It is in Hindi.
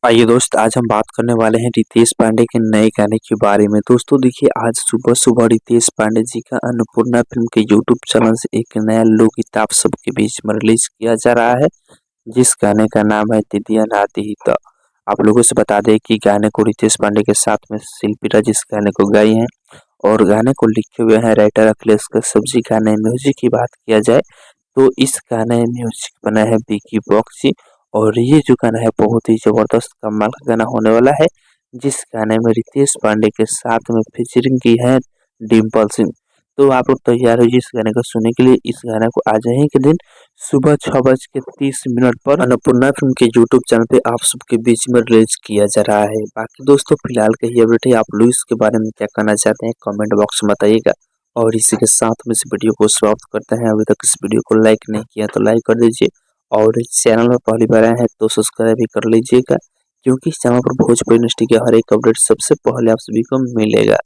आइए दोस्त, आज हम बात करने वाले हैं रितेश पांडे के नए गाने के बारे में। दोस्तों देखिए, आज सुबह-सुबह रितेश पांडे जी का अन्नपूर्णा फ़िल्म के यूट्यूब चैनल से एक नया लोकगीत आप सबके बीच में रिलीज़ किया जा रहा है, जिस गाने का नाम है दीदिया नाती ही त। आप लोगों से बता दें कि गाने को रितेश पांडे के साथ में शिल्पी राज इस गाने को गाई हैं और गाने को लिखे हुए हैं राइटर अखिलेश कश्यप जी। गाने म्यूज़िक की बात किया जाए तो इस गाने में म्यूजिक बना है विकी बॉक्सी और ये जो गाना है बहुत ही ज़बरदस्त कमाल का गाना होने वाला है, जिस गाने में रितेश पांडे के साथ में फीचरिंग की है डिम्पल सिंह। तो आप लोग तैयार हो इस गाने को सुनने के लिए। इस गाने को आज ही के दिन सुबह 6:30 पर अन्नपूर्णा फ़िल्म के यूट्यूब चैनल पे आप सबके बीच में रिलीज़ किया जा रहा है। बाकी दोस्तों फिलहाल का ये अपडेट है, आप लोग इसके बारे में क्या कहना चाहते हैं कमेंट बॉक्स में बताइएगा। और इसी के साथ में इस वीडियो को समाप्त करते हैं। अभी तक इस वीडियो को लाइक नहीं किया तो लाइक कर दीजिए और इस चैनल में पहली बार आए हैं तो सब्सक्राइब भी कर लीजिएगा, क्योंकि इस चैनल पर भोजपुरी इंडस्ट्री के हर एक अपडेट सबसे पहले आप सभी को मिलेगा।